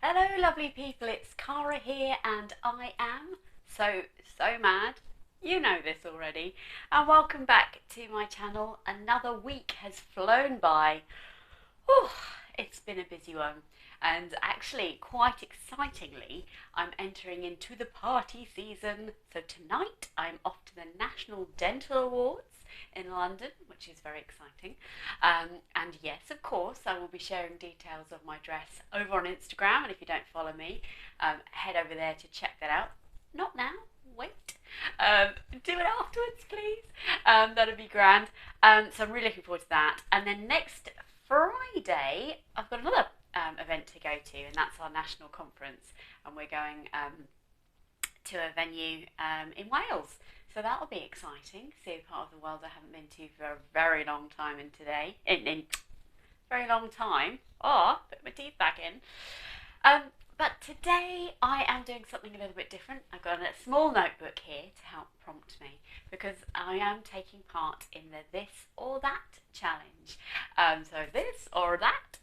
Hello, lovely people. It's Cara here, and I am so mad. You know this already. And welcome back to my channel. Another week has flown by. Oh, it's been a busy one. And actually, quite excitingly, I'm entering into the party season. So tonight, I'm off to the National Dental Awards in London, which is very exciting. And yes, of course, I will be sharing details of my dress over on Instagram. And if you don't follow me, head over there to check that out. Not now, wait. Do it afterwards, please. That'd be grand. So I'm really looking forward to that. And then next Friday, I've got another event to go to, and that's our national conference. And we're going to a venue in Wales. So that'll be exciting. See a part of the world I haven't been to for a very long time in very long time. Oh, put my teeth back in. But today I am doing something a little bit different. I've got a small notebook here to help prompt me because I am taking part in the this or that challenge. So this or that.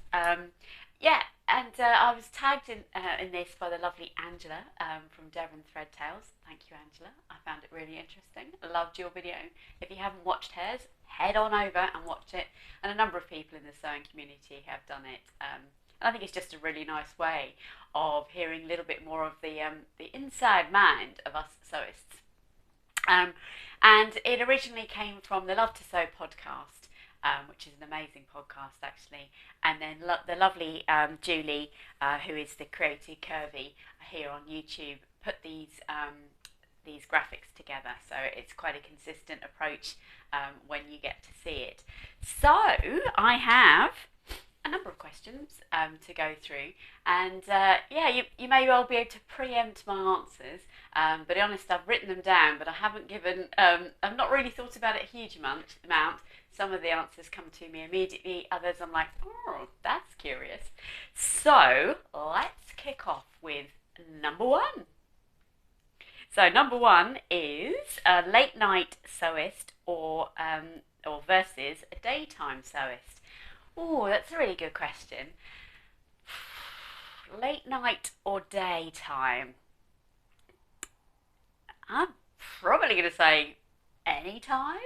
I was tagged in this by the lovely Angela from Devon Threadtails. Thank you, Angela. I found it really interesting. I loved your video. If you haven't watched hers, head on over and watch it. And a number of people in the sewing community have done it. And I think it's just a really nice way of hearing a little bit more of the inside mind of us sewists. And it originally came from the Love to Sew podcast, which is an amazing podcast actually. And then the lovely Julie, who is the creator curvy here on YouTube, put these graphics together. So it's quite a consistent approach when you get to see it. So I have a number of questions to go through, and you may well be able to preempt my answers, but to be honest, I've written them down, but I haven't given I've not really thought about it a huge amount. Some of the answers come to me immediately, others I'm like, oh, that's curious. So let's kick off with number one. So number one is a late night sewist or versus a daytime sewist. Oh, that's a really good question. Late night or daytime? I'm probably going to say anytime.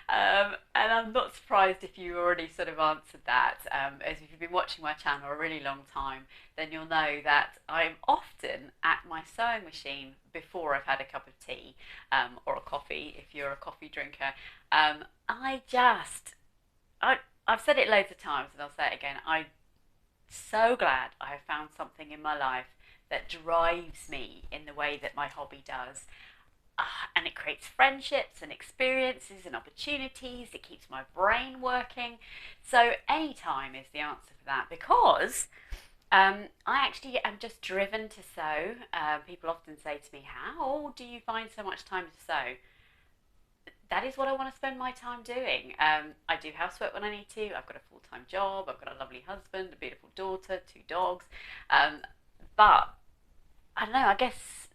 And I'm not surprised if you already sort of answered that. As if you've been watching my channel a really long time, then you'll know that I'm often at my sewing machine before I've had a cup of tea or a coffee, if you're a coffee drinker. I've said it loads of times and I'll say it again. I'm so glad I have found something in my life that drives me in the way that my hobby does. And it creates friendships and experiences and opportunities. It keeps my brain working. So anytime is the answer for that, because I actually am just driven to sew. People often say to me, how do you find so much time to sew? That is what I want to spend my time doing. I do housework when I need to. I've got a full-time job. I've got a lovely husband, a beautiful daughter, 2 dogs. But I don't know, I guess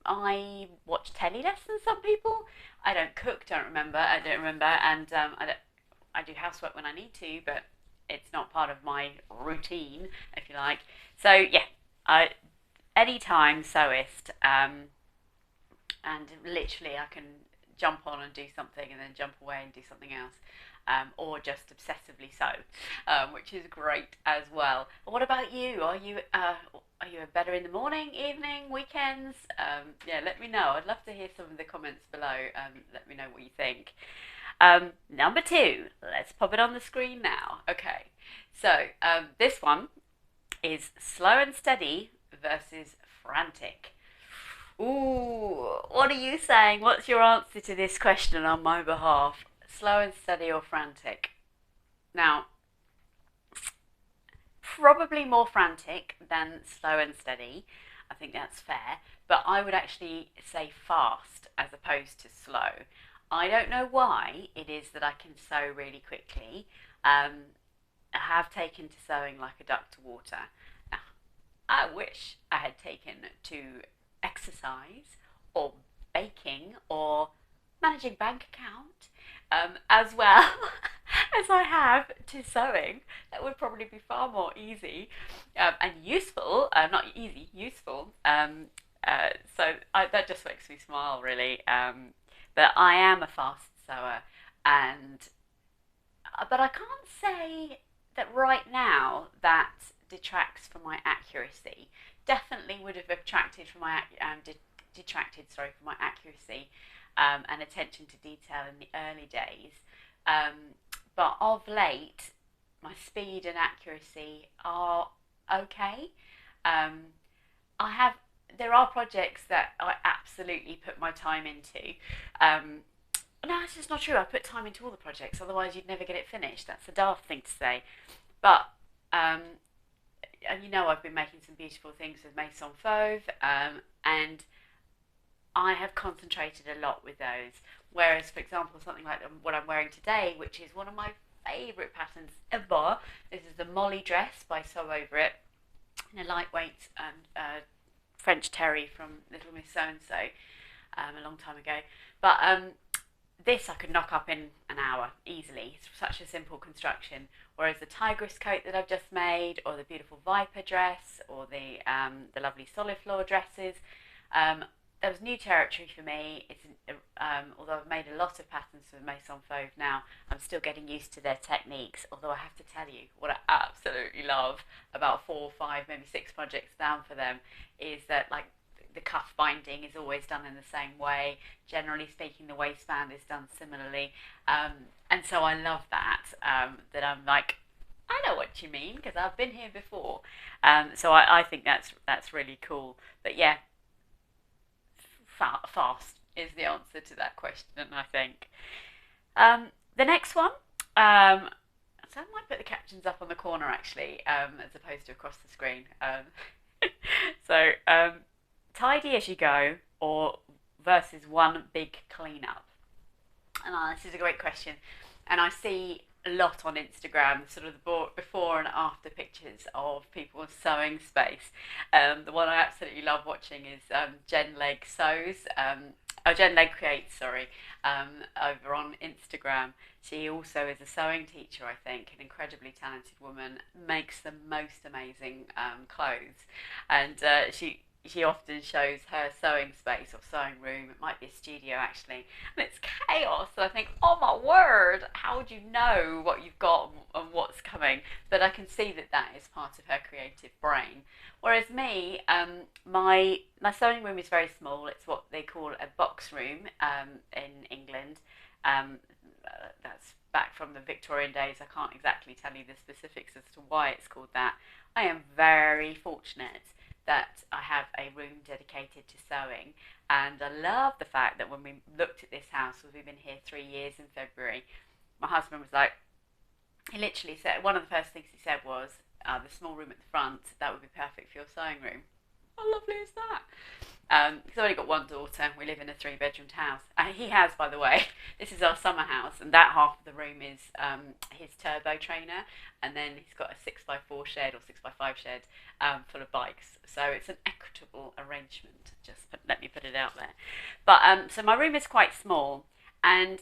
I watch telly less than some people. I don't cook, I don't remember, and I do housework when I need to, but it's not part of my routine, if you like. So yeah, anytime sewist, and literally I can jump on and do something and then jump away and do something else, or just obsessively sew, which is great as well. What about you? Are you better in the morning, evening, weekends? Let me know. I'd love to hear some of the comments below. Let me know what you think. Number two, let's pop it on the screen now. Okay, so this one is slow and steady versus frantic. Ooh, what are you saying? What's your answer to this question on my behalf? Slow and steady or frantic? Now, probably more frantic than slow and steady. I think that's fair. But I would actually say fast as opposed to slow. I don't know why it is that I can sew really quickly. I have taken to sewing like a duck to water. Now, I wish I had taken to exercise or baking or managing bank account as well as I have to sewing, that would probably be far more easy and useful. Not easy, useful. That just makes me smile, really. But I am a fast sewer, and but I can't say that right now that detracts from my accuracy. Definitely would have attracted from my detracted, sorry, from my accuracy and attention to detail in the early days. But of late, my speed and accuracy are okay. Um, I have There are projects that I absolutely put my time into. Um, no, it's just not true. I put time into all the projects, otherwise you'd never get it finished. That's a daft thing to say. But um, and I've been making some beautiful things with Maison Fauve, and I have concentrated a lot with those. Whereas, for example, something like what I'm wearing today, which is one of my favourite patterns ever. This is the Molly dress by Sew Over It, in a lightweight French terry from Little Miss So and So a long time ago. But this I could knock up in an hour easily. It's such a simple construction. Whereas the tigress coat that I've just made, or the beautiful viper dress, or the lovely soliflor dresses, that was new territory for me. Although I've made a lot of patterns for Maison Fauve now, I'm still getting used to their techniques. Although I have to tell you, what I absolutely love about 4, 5, maybe 6 projects down for them is that, like, the cuff binding is always done in the same way. Generally speaking, the waistband is done similarly, and so I love that. That I'm like, I know what you mean because I've been here before. So I think that's really cool. But yeah, fast is the answer to that question, I think. The next one. So I might put the captions up on the corner actually, as opposed to across the screen. So tidy as you go, or versus one big cleanup. And this is a great question, and I see a lot on Instagram, sort of the before and after pictures of people's sewing space. The one I absolutely love watching is Jen Legg Sews. Jen Legg Creates, sorry, over on Instagram. She also is a sewing teacher, I think, an incredibly talented woman, makes the most amazing clothes, and she often shows her sewing space or sewing room. It might be a studio actually, and it's chaos. So I think, oh my word, how would you know what you've got and what's coming? But I can see that that is part of her creative brain. Whereas me, my sewing room is very small. It's what they call a box room in England. That's back from the Victorian days. I can't exactly tell you the specifics as to why it's called that. I am very fortunate that I have a room dedicated to sewing, and I love the fact that when we looked at this house, we've been here 3 years in February, my husband was like, he literally said, one of the first things he said was, the small room at the front, that would be perfect for your sewing room. How lovely is that? Because I've only got one daughter. We live in a 3-bedroomed house. He has, by the way, this is our summer house, and that half of the room is his turbo trainer, and then he's got a 6x4 shed or 6x5 shed full of bikes. So it's an equitable arrangement. Let me put it out there. But so my room is quite small, and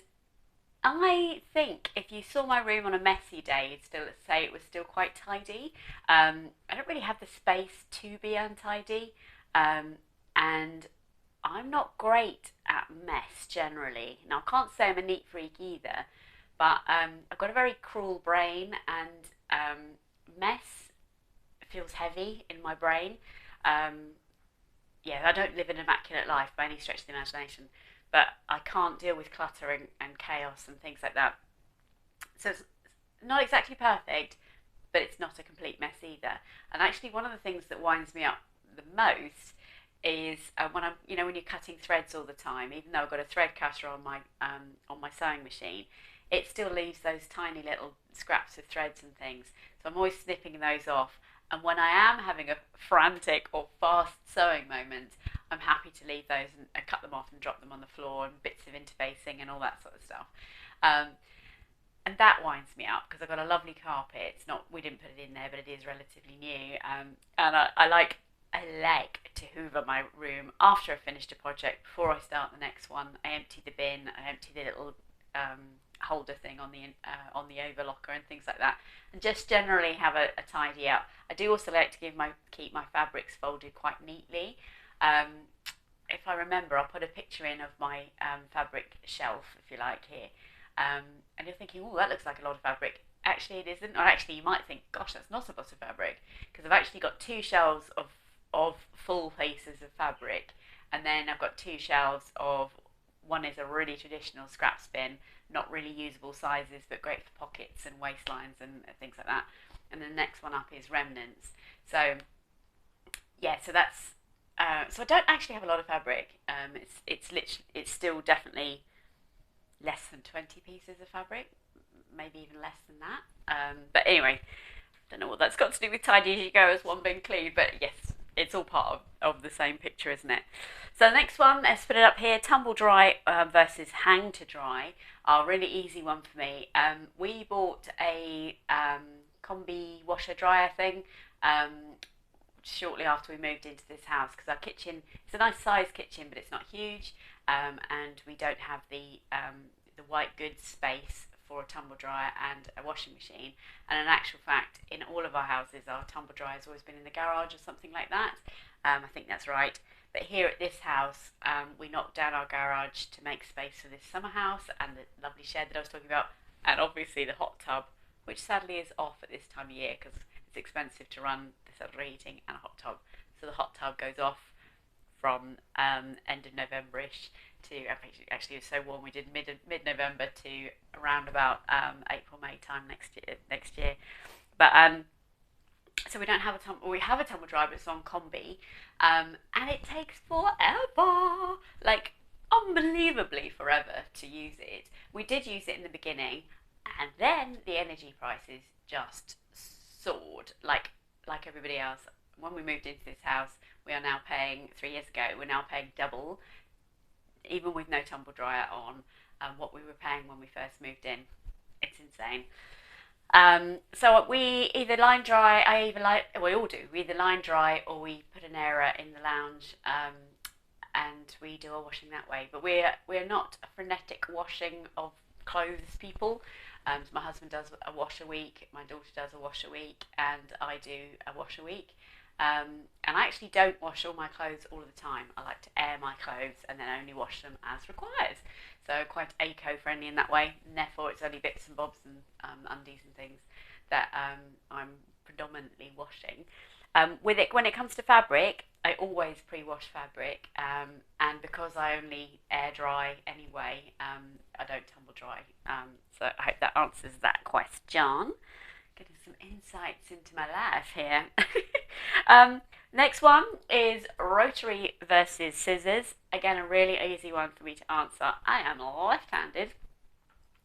I think if you saw my room on a messy day, you'd still say it was still quite tidy. I don't really have the space to be untidy, and I'm not great at mess generally. Now, I can't say I'm a neat freak either, but I've got a very cruel brain, and mess feels heavy in my brain. Yeah, I don't live an immaculate life by any stretch of the imagination, but I can't deal with clutter and chaos and things like that. So it's not exactly perfect, but it's not a complete mess either. And actually, one of the things that winds me up the most is when when you're cutting threads all the time. Even though I've got a thread cutter on my sewing machine, it still leaves those tiny little scraps of threads and things. So I'm always snipping those off. And when I am having a frantic or fast sewing moment, I'm happy to leave those and cut them off and drop them on the floor, and bits of interfacing and all that sort of stuff. And that winds me up because I've got a lovely carpet. It's not, we didn't put it in there, but it is relatively new. And I like to hoover my room after I finished a project. Before I start the next one, I empty the bin, I empty the little holder thing on the overlocker and things like that, and just generally have a tidy up. I do also like to keep my fabrics folded quite neatly. If I remember, I'll put a picture in of my fabric shelf, if you like, here. And you're thinking, oh, that looks like a lot of fabric. Actually, it isn't. Or actually, you might think, gosh, that's not a lot of fabric, because I've actually got two shelves of full pieces of fabric, and then I've got two shelves of, one is a really traditional scrap bin, not really usable sizes, but great for pockets and waistlines and things like that. And the next one up is remnants. So yeah, so that's so I don't actually have a lot of fabric. It's still definitely less than 20 pieces of fabric, maybe even less than that. But anyway, don't know what that's got to do with tidy as you go as one being clean, but yes, it's all part of the same picture, isn't it? So the next one, let's put it up here, tumble dry versus hang to dry. A really easy one for me. We bought a combi washer dryer thing shortly after we moved into this house, because our kitchen, it's a nice sized kitchen, but it's not huge, and we don't have the white goods space for a tumble dryer and a washing machine. And in actual fact, in all of our houses, our tumble dryer has always been in the garage or something like that. I think that's right. But here at this house, we knocked down our garage to make space for this summer house and the lovely shed that I was talking about, and obviously the hot tub, which sadly is off at this time of year because it's expensive to run the central heating and a hot tub. So the hot tub goes off from end of November-ish to, actually it was so warm we did mid-November to around about April, May time next year. But so we don't have a tumble, we have a tumble dryer, but it's on combi, and it takes forever, like unbelievably forever to use it. We did use it in the beginning, and then the energy prices just soared like everybody else. When we moved into this house, we are now paying, 3 years ago, we're now paying double, even with no tumble dryer on, what we were paying when we first moved in. It's insane. So we either line dry, we all do, we either line dry or we put an airer in the lounge, and we do our washing that way. But we're not a frenetic washing of clothes people. So my husband does a wash a week, my daughter does a wash a week, and I do a wash a week. And I actually don't wash all my clothes all the time. I like to air my clothes and then only wash them as required. So quite eco-friendly in that way, and therefore it's only bits and bobs and undies and things that I'm predominantly washing. With it, when it comes to fabric, I always pre-wash fabric, and because I only air dry anyway, I don't tumble dry. So I hope that answers that question. Getting some insights into my life here. Next one is rotary versus scissors. Again, a really easy one for me to answer. I am left-handed,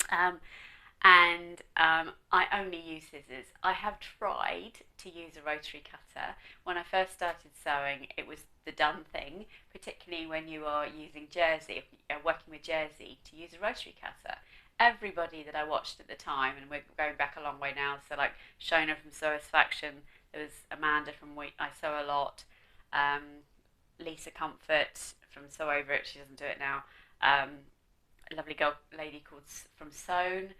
and I only use scissors. I have tried to use a rotary cutter. When I first started sewing, it was the done thing, particularly when you are using jersey, working with jersey, to use a rotary cutter. Everybody that I watched at the time, and we're going back a long way now, so like Shona from Satisfaction, there was Amanda from I Sew a Lot, Lisa Comfort from Sew Over It, she doesn't do it now, a lovely lady called from Sewn,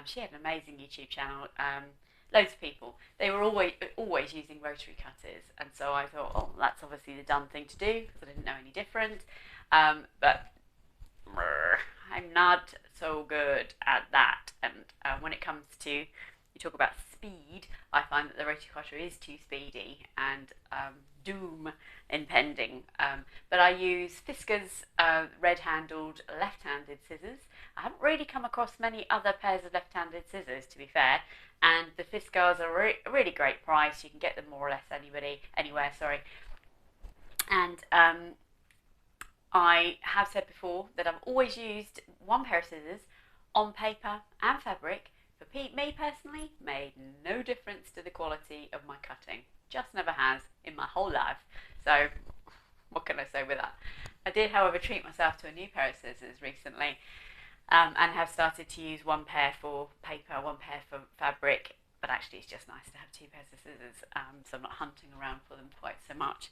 she had an amazing YouTube channel, loads of people, they were always using rotary cutters, and so I thought, oh, that's obviously the done thing to do, because I didn't know any different, but I'm not so good at that, and when it comes to, you talk about speed, I find that the rotary cutter is too speedy and doom impending. But I use Fiskars red-handled left-handed scissors. I haven't really come across many other pairs of left-handed scissors, to be fair, and the Fiskars are a really great price. You can get them more or less anywhere. And I have said before that I've always used one pair of scissors on paper and fabric. For me personally, made no difference to the quality of my cutting. Just never has in my whole life. So what can I say with that? I did, however, treat myself to a new pair of scissors recently, and have started to use one pair for paper, one pair for fabric. But actually, it's just nice to have two pairs of scissors, so I'm not hunting around for them quite so much.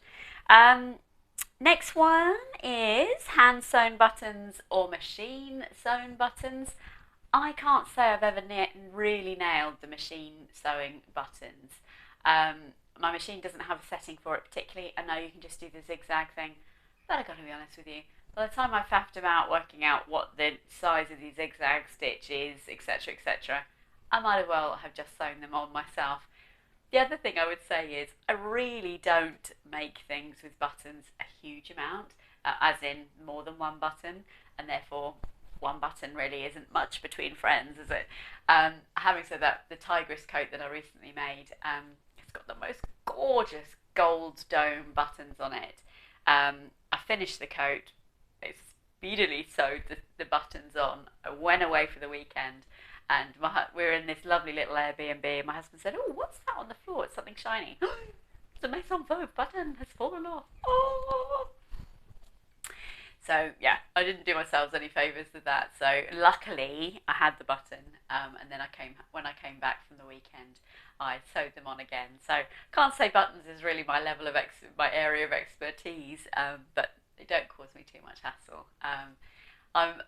Next one is hand sewn buttons or machine sewn buttons. I can't say I've ever really nailed the machine sewing buttons. My machine doesn't have a setting for it particularly. I know you can just do the zigzag thing, but I've got to be honest with you. By the time I've faffed about working out what the size of the zigzag stitch is, etc., etc., I might as well have just sewn them on myself. The other thing I would say is I really don't make things with buttons a huge amount, as in more than one button, and therefore one button really isn't much between friends, is it? Having said that, the tigress coat that I recently made, it's got the most gorgeous gold dome buttons on it. I finished the coat, I speedily sewed the buttons on. I went away for the weekend, and we were in this lovely little Airbnb, and my husband said, "Oh, what's that on the floor? It's something shiny." The Maison Veuve button has fallen off. Oh! So yeah, I didn't do myself any favours with that. So luckily, I had the button, and then when I came back from the weekend, I sewed them on again. So can't say buttons is really my level of my area of expertise, but they don't cause me too much hassle. I'm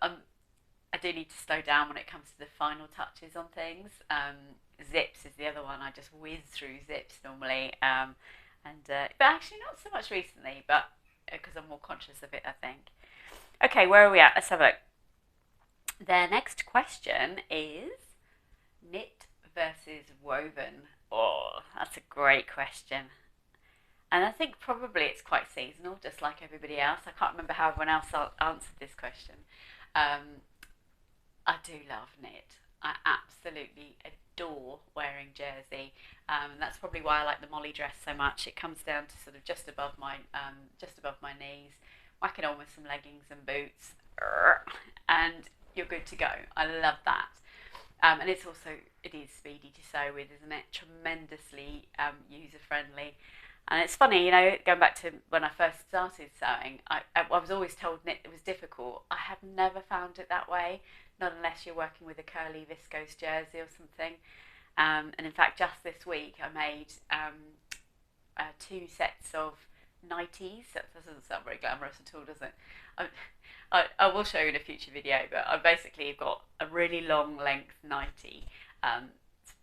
I do need to slow down when it comes to the final touches on things. Zips is the other one. I just whiz through zips normally, but actually not so much recently, but because I'm more conscious of it, I think. Okay, where are we at? Let's have a look. The next question is knit versus woven. Oh, that's a great question. And I think probably it's quite seasonal, just like everybody else. I can't remember how everyone else answered this question. Um, I do love knit. I absolutely adore wearing jersey. And that's probably why I like the Molly dress so much. It comes down to sort of just above my knees. Whack it on with some leggings and boots, and you're good to go. I love that. And it is speedy to sew with, isn't it? Tremendously user friendly. And it's funny, going back to when I first started sewing, I was always told knit was difficult. I have never found it that way, not unless you're working with a curly viscose jersey or something. And in fact, just this week I made 2 sets of 90s. That doesn't sound very glamorous at all, does it? I will show you in a future video, but I basically got a really long length 90. It's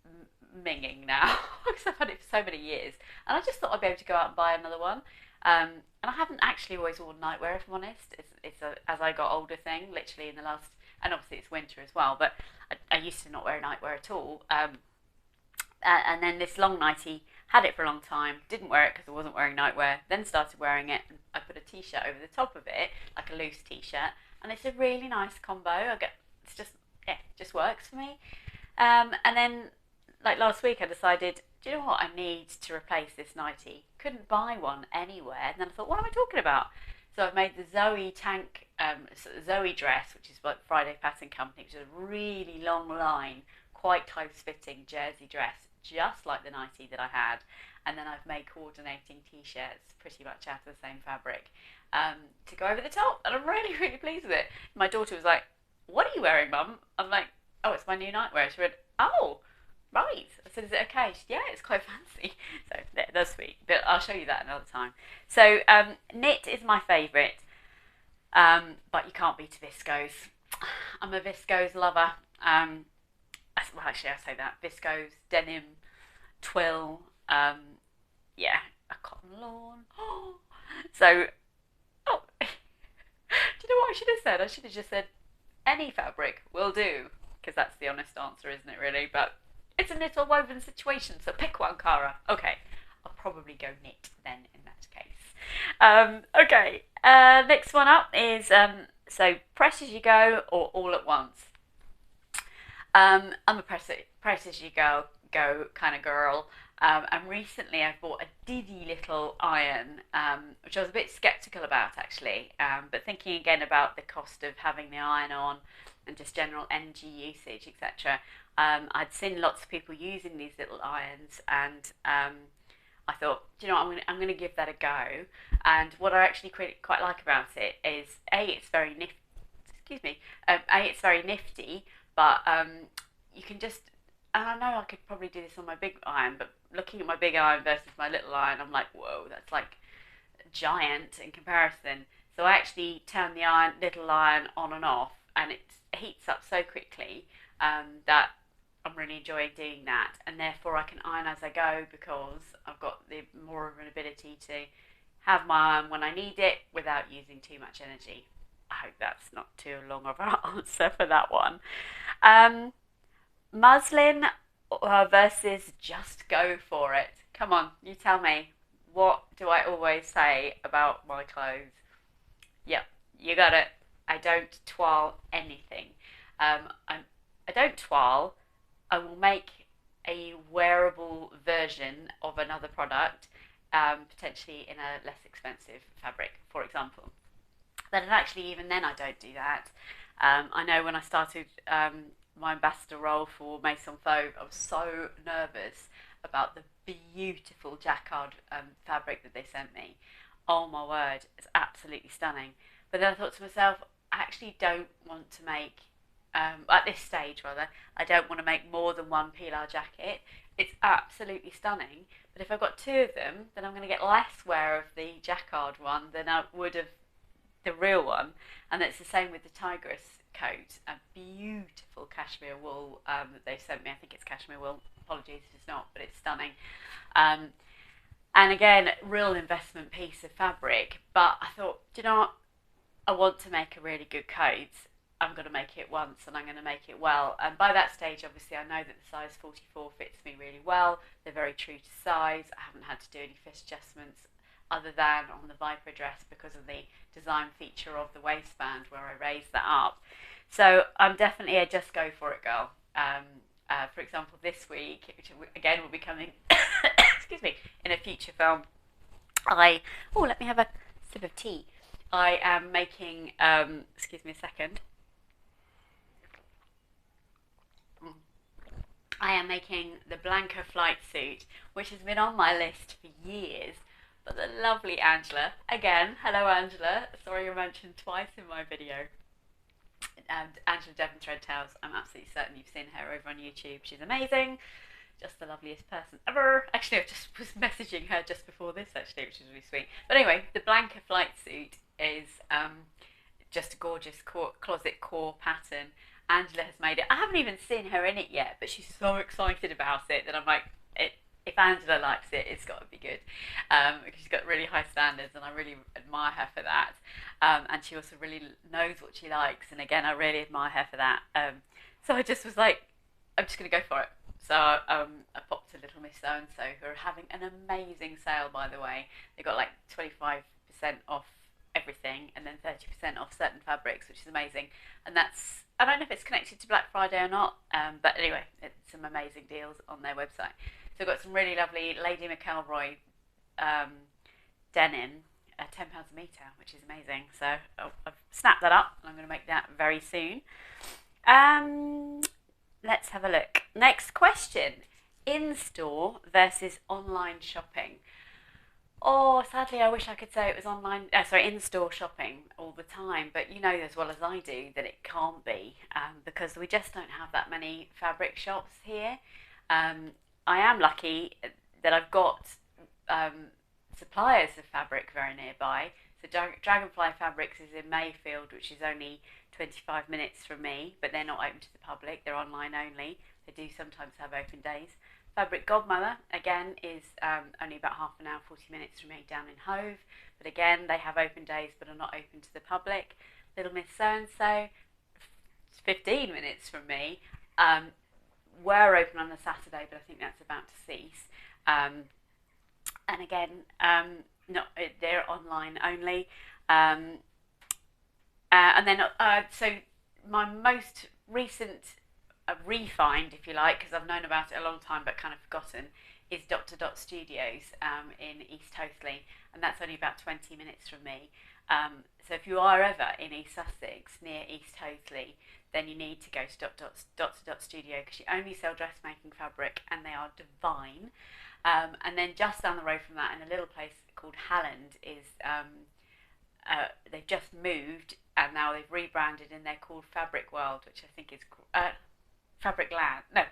minging now because I've had it for so many years, and I just thought I'd be able to go out and buy another one. And I haven't actually always worn nightwear, if I'm honest. It's a as I got older thing, literally in the last, and obviously it's winter as well, but I used to not wear nightwear at all. And then this long nightie, had it for a long time, didn't wear it because I wasn't wearing nightwear, then started wearing it, and I put a t-shirt over the top of it, like a loose t-shirt, and it's a really nice combo. It's just, yeah, it just works for me. And then, like last week, I decided, do you know what, I need to replace this nightie. Couldn't buy one anywhere, and then I thought, what am I talking about? So I've made the Zoe dress, which is like Friday Pattern Company, which is a really long line, quite close-fitting jersey dress, just like the nightie that I had. And then I've made coordinating t-shirts pretty much out of the same fabric to go over the top, and I'm really, really pleased with it. My daughter was like, "What are you wearing, Mum?" I'm like, "Oh, it's my new nightwear." She went, "Oh, right." I said, "Is it okay?" She said, "Yeah, it's quite fancy." So that's sweet, but I'll show you that another time. So knit is my favourite, but you can't beat a viscose. I'm a viscose lover. Well, actually, I say that viscose, denim, twill, yeah, a cotton lawn. So, do you know what I should have said? I should have just said any fabric will do, because that's the honest answer, isn't it? Really, but it's a knit or woven situation, so pick one, Cara. Okay, I'll probably go knit then in that case. Okay, next one up is so press as you go or all at once. I'm a press as you go kind of girl. And recently I've bought a diddy little iron, which I was a bit sceptical about actually. But thinking again about the cost of having the iron on and just general energy usage, etc. I'd seen lots of people using these little irons, and I thought, do you know what, I'm going to give that a go. And what I actually quite like about it is it's very nifty. Excuse me. It's very nifty. But you can just, and I know I could probably do this on my big iron, but looking at my big iron versus my little iron, I'm like, whoa, that's like giant in comparison. So I actually turn the little iron on and off, and it heats up so quickly. that I'm really enjoying doing that, and therefore I can iron as I go because I've got the more of an ability to have my iron when I need it without using too much energy. I hope that's not too long of an answer for that one. Um, Muslin versus just go for it. Come on, you tell me. What do I always say about my clothes? Yep, you got it. I don't twirl anything. I don't twirl. I will make a wearable version of another product, potentially in a less expensive fabric, for example. But actually, even then, I don't do that. I know when I started my ambassador role for Maison Faux, I was so nervous about the beautiful jacquard fabric that they sent me. Oh my word, it's absolutely stunning. But then I thought to myself, I actually don't want to make, at this stage rather, I don't want to make more than one Pilar jacket. It's absolutely stunning, but if I've got two of them, then I'm going to get less wear of the jacquard one than I would of the real one. And it's the same with the tigress coat, a beautiful cashmere wool that they've sent me. I think it's cashmere wool. Apologies if it's not, but it's stunning. Um, and again, real investment piece of fabric. But I thought, do you know what? I want to make a really good coat. I'm going to make it once and I'm going to make it well. And by that stage, obviously, I know that the size 44 fits me really well. They're very true to size. I haven't had to do any fit adjustments other than on the Viper dress because of the design feature of the waistband where I raised that up. So I'm definitely a just go for it girl. For example, this week, which again will be coming, excuse me, in a future film, let me have a sip of tea. I am making, excuse me a second. I am making the Blanca flight suit, which has been on my list for years. But the lovely Angela, again, hello Angela, sorry I mentioned twice in my video. And Angela Devon Thread Tales, I'm absolutely certain you've seen her over on YouTube. She's amazing, just the loveliest person ever. Actually, I just was messaging her just before this, actually, which is really sweet. But anyway, the Blanca flight suit is just a gorgeous closet core pattern. Angela has made it. I haven't even seen her in it yet, but she's so excited about it that I'm like, if Angela likes it, it's got to be good. Because she's got really high standards, and I really admire her for that. And she also really knows what she likes, and again, I really admire her for that. So I just was like, I'm just going to go for it. So I popped to Little Miss So and So, who are having an amazing sale, by the way. They got like 25% off everything, and then 30% off certain fabrics, which is amazing. And that's, I don't know if it's connected to Black Friday or not, but anyway, it's some amazing deals on their website. So I've got some really lovely Lady McElroy denim at £10 a metre, which is amazing. So I've snapped that up and I'm going to make that very soon. Let's have a look. Next question. In-store versus online shopping. Oh, sadly, I wish I could say it was in-store shopping all the time, but you know as well as I do that it can't be because we just don't have that many fabric shops here. I am lucky that I've got suppliers of fabric very nearby. So Dragonfly Fabrics is in Mayfield, which is only 25 minutes from me, but they're not open to the public. They're online only. They do sometimes have open days. Fabric Godmother, again, is only about half an hour, 40 minutes from me down in Hove. But again, they have open days but are not open to the public. Little Miss So and So, 15 minutes from me. Were open on a Saturday, but I think that's about to cease. And again, they're online only. And then, so my most recent refined, if you like, because I've known about it a long time but kind of forgotten, is Dot Studios in East Hoathly, and that's only about 20 minutes from me. So if you are ever in East Sussex near East Hoathly, then you need to go to Dot Studio because you only sell dressmaking fabric and they are divine. And then just down the road from that, in a little place called Halland, is they've just moved and now they've rebranded and they're called Fabric World, which I think is Fabric Land. No,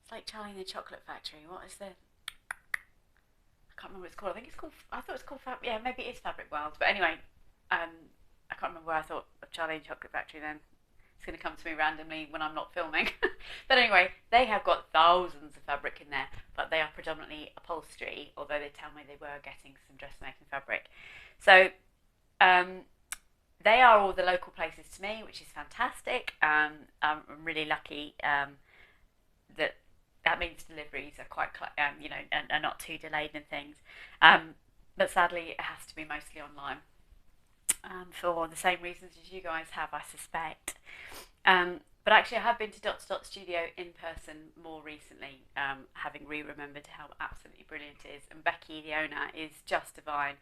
it's like Charlie and the Chocolate Factory. What is the? I can't remember what it's called. I think it's called. I thought it's called Yeah, maybe it is Fabric World. But anyway, I can't remember where I thought of Charlie and the Chocolate Factory then. It's going to come to me randomly when I'm not filming. But anyway, they have got thousands of fabric in there, but they are predominantly upholstery, although they tell me they were getting some dressmaking fabric. So they are all the local places to me, which is fantastic. I'm really lucky that means deliveries are quite, are not too delayed and things. But sadly, it has to be mostly online for the same reasons as you guys have, I suspect. But actually, I have been to Dot to Dot Studio in person more recently, having remembered how absolutely brilliant it is. And Becky, the owner, is just divine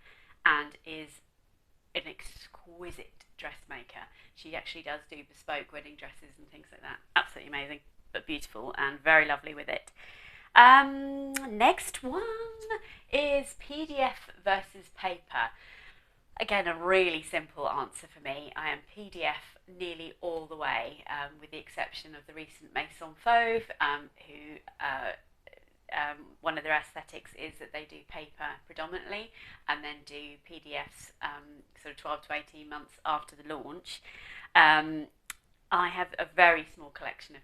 and is an exquisite dressmaker. She actually does do bespoke wedding dresses and things like that. Absolutely amazing, but beautiful and very lovely with it. Next one is PDF versus paper. Again, a really simple answer for me. I am PDF nearly all the way, with the exception of the recent Maison Fauve, who one of their aesthetics is that they do paper predominantly and then do PDFs sort of 12 to 18 months after the launch. I have a very small collection of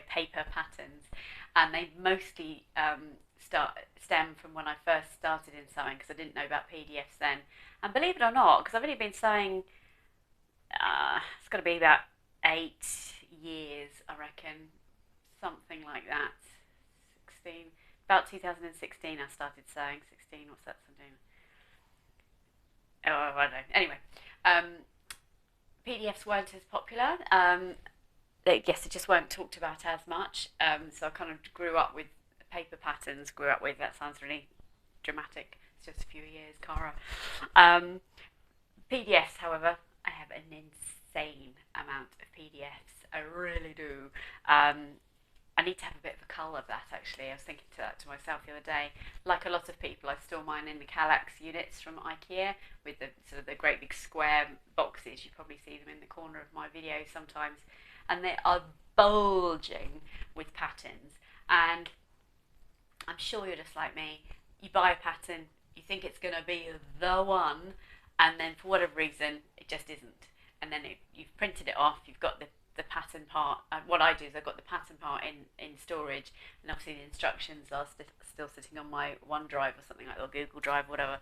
paper patterns, and they mostly stem from when I first started in sewing, because I didn't know about PDFs then. And believe it or not, because I've only been sewing, it's got to be about 8 years, I reckon, something like that. 16, about 2016 I started sewing. 16, what's that something? Oh, I don't know. Anyway, PDFs weren't as popular. Yes, they just weren't talked about as much. So I kind of grew up with paper patterns. That sounds really dramatic. It's just a few years, Cara. PDFs, however, I have an insane amount of PDFs. I really do. I need to have a bit of a cull of that, actually. I was thinking that to myself the other day. Like a lot of people, I store mine in the Kallax units from IKEA with the sort of the great big square boxes. You probably see them in the corner of my video sometimes. And they are bulging with patterns. And I'm sure you're just like me. You buy a pattern, you think it's going to be the one, and then for whatever reason, it just isn't. And then you've printed it off, you've got the pattern part. What I do is I've got the pattern part in storage, and obviously the instructions are still sitting on my OneDrive or something like that, or Google Drive, whatever.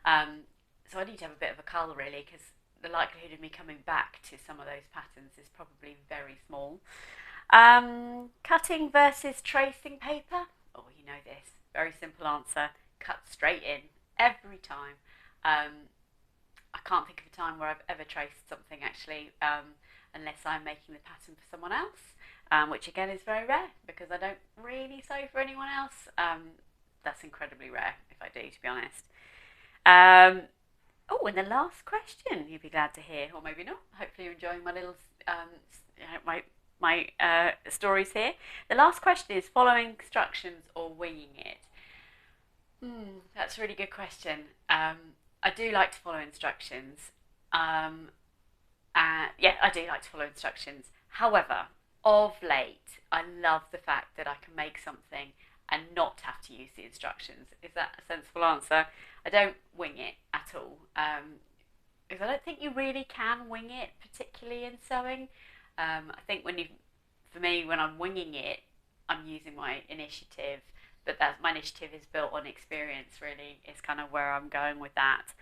So I need to have a bit of a cull, really, because the likelihood of me coming back to some of those patterns is probably very small. Cutting versus tracing paper. Oh, you know this. Very simple answer. Cut straight in every time. I can't think of a time where I've ever traced something, actually, unless I'm making the pattern for someone else, which again is very rare because I don't really sew for anyone else. That's incredibly rare if I do, to be honest. Oh, and the last question you'd be glad to hear, or maybe not. Hopefully you're enjoying my little my stories here. The last question is following instructions or winging it. That's a really good question. I do like to follow instructions. Yeah, I do like to follow instructions. However, of late, I love the fact that I can make something and not have to use the instructions. Is that a sensible answer? I don't wing it at all, because I don't think you really can wing it, particularly in sewing. I think for me, when I'm winging it, I'm using my initiative, but my initiative is built on experience, really, is kind of where I'm going with that.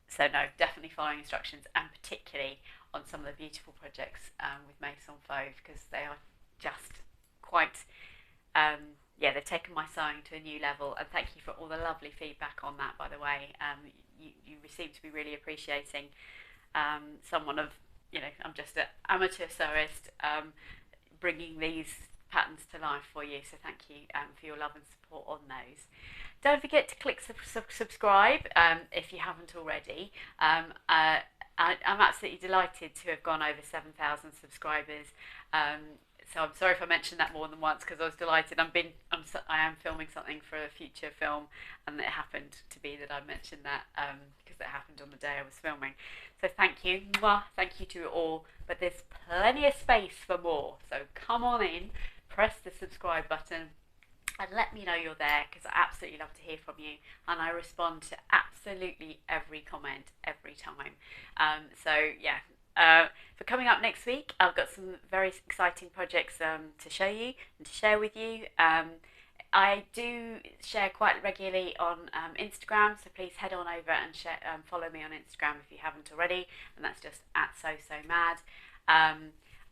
So no, definitely following instructions, and particularly on some of the beautiful projects with Maison Fauve, because they are just quite, they've taken my sewing to a new level. And thank you for all the lovely feedback on that, by the way. You seem to be really appreciating someone of, I'm just an amateur sewist bringing these patterns to life for you. So thank you for your love and support on those. Don't forget to click subscribe if you haven't already. I'm absolutely delighted to have gone over 7,000 subscribers. So I'm sorry if I mentioned that more than once, because I was delighted. I am filming something for a future film, and it happened to be that I mentioned that because it happened on the day I was filming. So thank you, thank you to you all. But there's plenty of space for more. So come on in, press the subscribe button, and let me know you're there, because I absolutely love to hear from you, and I respond to absolutely every comment every time. So yeah, for coming up next week, I've got some very exciting projects to show you and to share with you. I do share quite regularly on Instagram, so please head on over and follow me on Instagram if you haven't already, and that's just at @SoSoMad.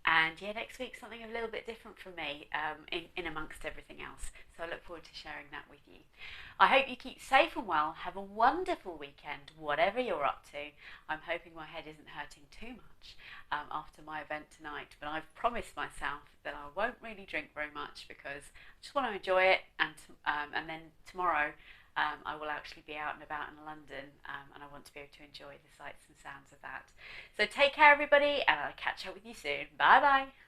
And yeah, next week something a little bit different from me, in amongst everything else. So I look forward to sharing that with you. I hope you keep safe and well. Have a wonderful weekend, whatever you're up to. I'm hoping my head isn't hurting too much after my event tonight, but I've promised myself that I won't really drink very much because I just want to enjoy it. And then tomorrow I will actually be out and about in London, and I want to be able to enjoy the sights and sounds of that. So take care, everybody, and I'll catch up with you soon. Bye bye.